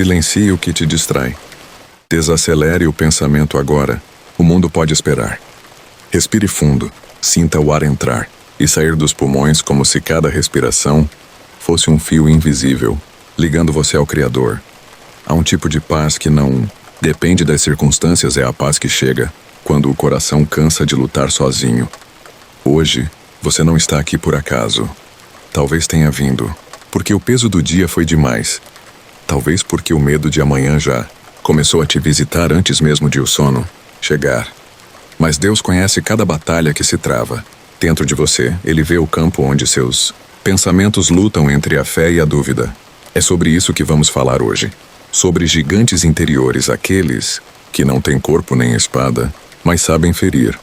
Silencie o que te distrai. Desacelere o pensamento agora. O mundo pode esperar. Respire fundo, sinta o ar entrar e sair dos pulmões como se cada respiração fosse um fio invisível, ligando você ao Criador. Há um tipo de paz que não depende das circunstâncias, é a paz que chega quando o coração cansa de lutar sozinho. Hoje, você não está aqui por acaso. Talvez tenha vindo porque o peso do dia foi demais. Talvez porque o medo de amanhã já começou a te visitar antes mesmo de o sono chegar. Mas Deus conhece cada batalha que se trava. Dentro de você, Ele vê o campo onde seus pensamentos lutam entre a fé e a dúvida. É sobre isso que vamos falar hoje. Sobre gigantes interiores, aqueles que não têm corpo nem espada, mas sabem ferir.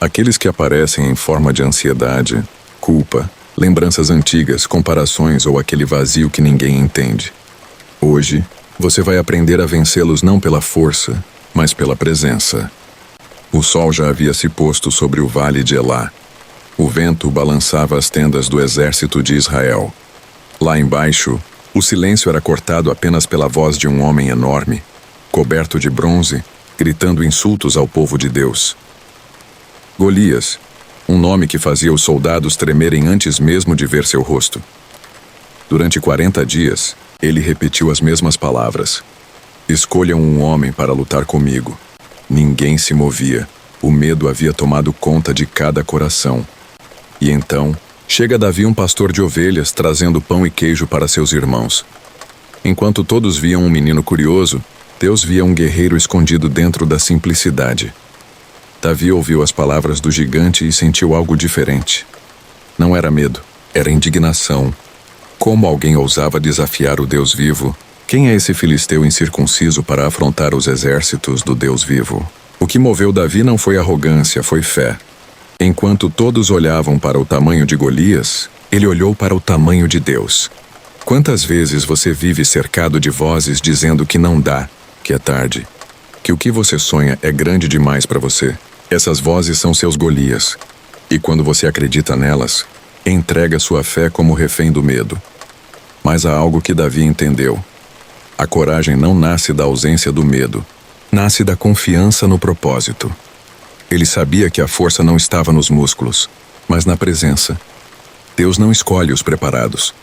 Aqueles que aparecem em forma de ansiedade, culpa, lembranças antigas, comparações ou aquele vazio que ninguém entende. Hoje, você vai aprender a vencê-los não pela força, mas pela presença. O sol já havia se posto sobre o vale de Elá. O vento balançava as tendas do exército de Israel. Lá embaixo, o silêncio era cortado apenas pela voz de um homem enorme, coberto de bronze, gritando insultos ao povo de Deus. Golias, um nome que fazia os soldados tremerem antes mesmo de ver seu rosto. Durante 40 dias, ele repetiu as mesmas palavras. Escolham um homem para lutar comigo. Ninguém se movia. O medo havia tomado conta de cada coração. E então, chega Davi, um pastor de ovelhas, trazendo pão e queijo para seus irmãos. Enquanto todos viam um menino curioso, Deus via um guerreiro escondido dentro da simplicidade. Davi ouviu as palavras do gigante e sentiu algo diferente. Não era medo, era indignação. Como alguém ousava desafiar o Deus vivo? Quem é esse filisteu incircunciso para afrontar os exércitos do Deus vivo? O que moveu Davi não foi arrogância, foi fé. Enquanto todos olhavam para o tamanho de Golias, ele olhou para o tamanho de Deus. Quantas vezes você vive cercado de vozes dizendo que não dá, que é tarde, que o que você sonha é grande demais para você? Essas vozes são seus Golias. E quando você acredita nelas, entrega sua fé como refém do medo. Mas há algo que Davi entendeu. A coragem não nasce da ausência do medo, nasce da confiança no propósito. Ele sabia que a força não estava nos músculos, mas na presença. Deus não escolhe os preparados.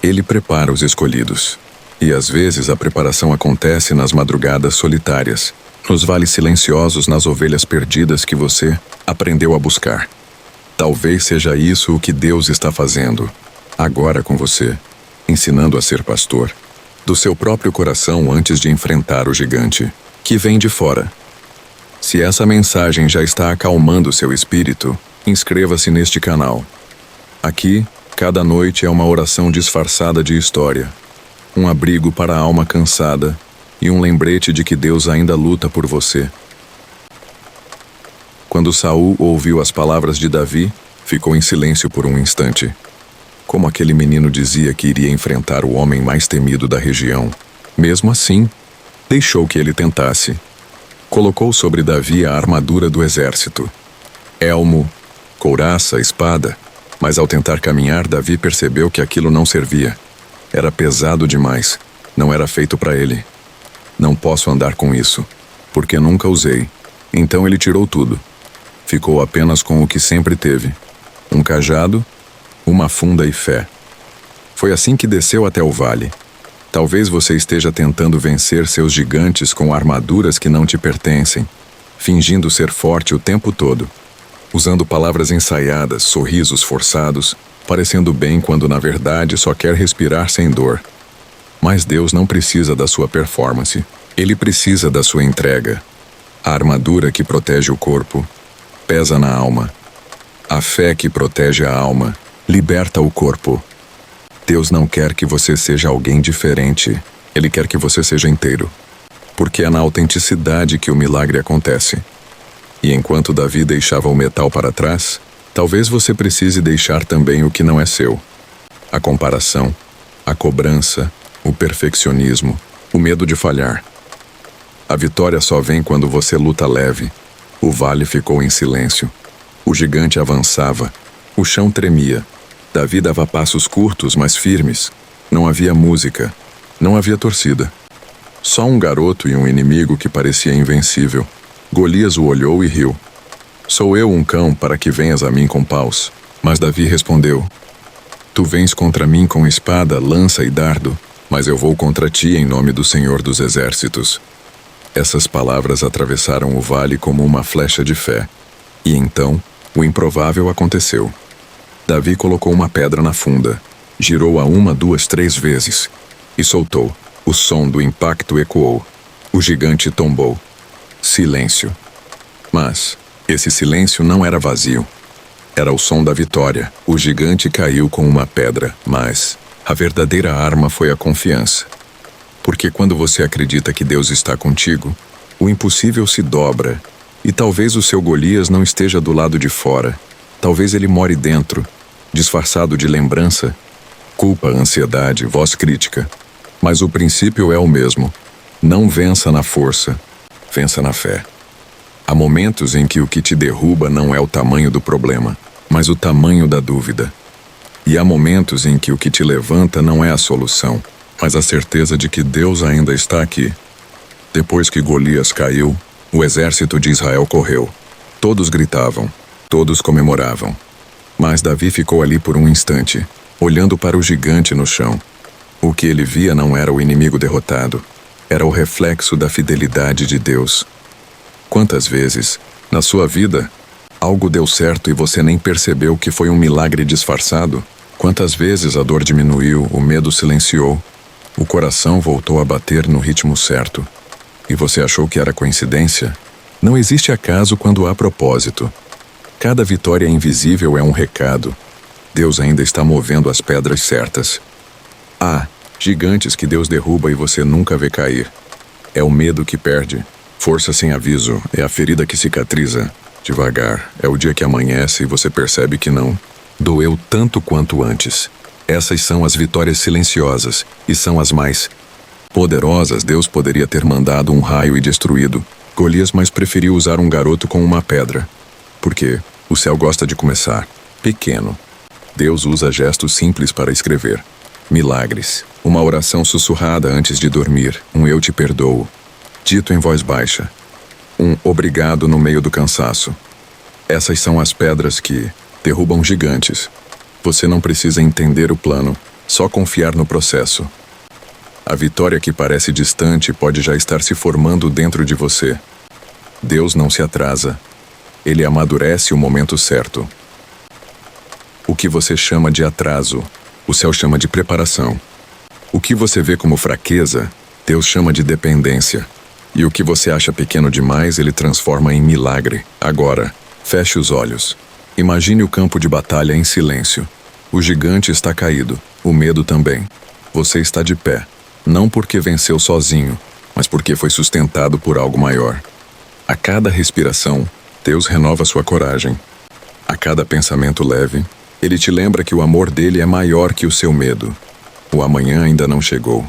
Ele prepara os escolhidos. E às vezes a preparação acontece nas madrugadas solitárias, nos vales silenciosos, nas ovelhas perdidas que você aprendeu a buscar. Talvez seja isso o que Deus está fazendo, agora com você, ensinando a ser pastor, do seu próprio coração antes de enfrentar o gigante, que vem de fora. Se essa mensagem já está acalmando seu espírito, inscreva-se neste canal. Aqui, cada noite é uma oração disfarçada de história, um abrigo para a alma cansada e um lembrete de que Deus ainda luta por você. Quando Saul ouviu as palavras de Davi, ficou em silêncio por um instante. Como aquele menino dizia que iria enfrentar o homem mais temido da região, mesmo assim, deixou que ele tentasse. Colocou sobre Davi a armadura do exército. Elmo, couraça, espada. Mas ao tentar caminhar, Davi percebeu que aquilo não servia. Era pesado demais. Não era feito para ele. Não posso andar com isso, porque nunca usei. Então ele tirou tudo. Ficou apenas com o que sempre teve. Um cajado, uma funda e fé. Foi assim que desceu até o vale. Talvez você esteja tentando vencer seus gigantes com armaduras que não te pertencem, fingindo ser forte o tempo todo, usando palavras ensaiadas, sorrisos forçados, parecendo bem quando na verdade só quer respirar sem dor. Mas Deus não precisa da sua performance. Ele precisa da sua entrega. A armadura que protege o corpo pesa na alma. A fé que protege a alma liberta o corpo. Deus não quer que você seja alguém diferente. Ele quer que você seja inteiro. Porque é na autenticidade que o milagre acontece. E enquanto Davi deixava o metal para trás, talvez você precise deixar também o que não é seu. A comparação, a cobrança, o perfeccionismo, o medo de falhar. A vitória só vem quando você luta leve. O vale ficou em silêncio. O gigante avançava. O chão tremia. Davi dava passos curtos, mas firmes. Não havia música. Não havia torcida. Só um garoto e um inimigo que parecia invencível. Golias o olhou e riu. Sou eu um cão para que venhas a mim com paus? Mas Davi respondeu: Tu vens contra mim com espada, lança e dardo, mas eu vou contra ti em nome do Senhor dos Exércitos. Essas palavras atravessaram o vale como uma flecha de fé. E então, o improvável aconteceu. Davi colocou uma pedra na funda, girou-a 1, 2, 3 vezes e soltou. O som do impacto ecoou. O gigante tombou. Silêncio. Mas esse silêncio não era vazio. Era o som da vitória. O gigante caiu com uma pedra, mas a verdadeira arma foi a confiança. Porque quando você acredita que Deus está contigo, o impossível se dobra. E talvez o seu Golias não esteja do lado de fora. Talvez ele more dentro, disfarçado de lembrança, culpa, ansiedade, voz crítica. Mas o princípio é o mesmo. Não vença na força, vença na fé. Há momentos em que o que te derruba não é o tamanho do problema, mas o tamanho da dúvida. E há momentos em que o que te levanta não é a solução, mas a certeza de que Deus ainda está aqui. Depois que Golias caiu, o exército de Israel correu. Todos gritavam, todos comemoravam. Mas Davi ficou ali por um instante, olhando para o gigante no chão. O que ele via não era o inimigo derrotado, era o reflexo da fidelidade de Deus. Quantas vezes, na sua vida, algo deu certo e você nem percebeu que foi um milagre disfarçado? Quantas vezes a dor diminuiu, o medo silenciou, o coração voltou a bater no ritmo certo, e você achou que era coincidência? Não existe acaso quando há propósito. Cada vitória invisível é um recado. Deus ainda está movendo as pedras certas. Há gigantes que Deus derruba e você nunca vê cair. É o medo que perde, força sem aviso, é a ferida que cicatriza. Devagar, é o dia que amanhece e você percebe que não doeu tanto quanto antes. Essas são as vitórias silenciosas e são as mais poderosas. Deus poderia ter mandado um raio e destruído Golias, mas preferiu usar um garoto com uma pedra. Porque o céu gosta de começar pequeno. Deus usa gestos simples para escrever milagres. Uma oração sussurrada antes de dormir, um eu te perdoo, dito em voz baixa. Um obrigado no meio do cansaço. Essas são as pedras que derrubam gigantes. Você não precisa entender o plano, só confiar no processo. A vitória que parece distante pode já estar se formando dentro de você. Deus não se atrasa. Ele amadurece o momento certo. O que você chama de atraso, o céu chama de preparação. O que você vê como fraqueza, Deus chama de dependência. E o que você acha pequeno demais, Ele transforma em milagre. Agora, feche os olhos. Imagine o campo de batalha em silêncio. O gigante está caído, o medo também. Você está de pé, não porque venceu sozinho, mas porque foi sustentado por algo maior. A cada respiração, Deus renova sua coragem. A cada pensamento leve, Ele te lembra que o amor dele é maior que o seu medo. O amanhã ainda não chegou.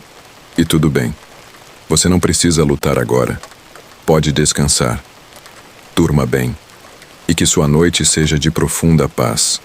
E tudo bem. Você não precisa lutar agora. Pode descansar. Durma bem. E que sua noite seja de profunda paz.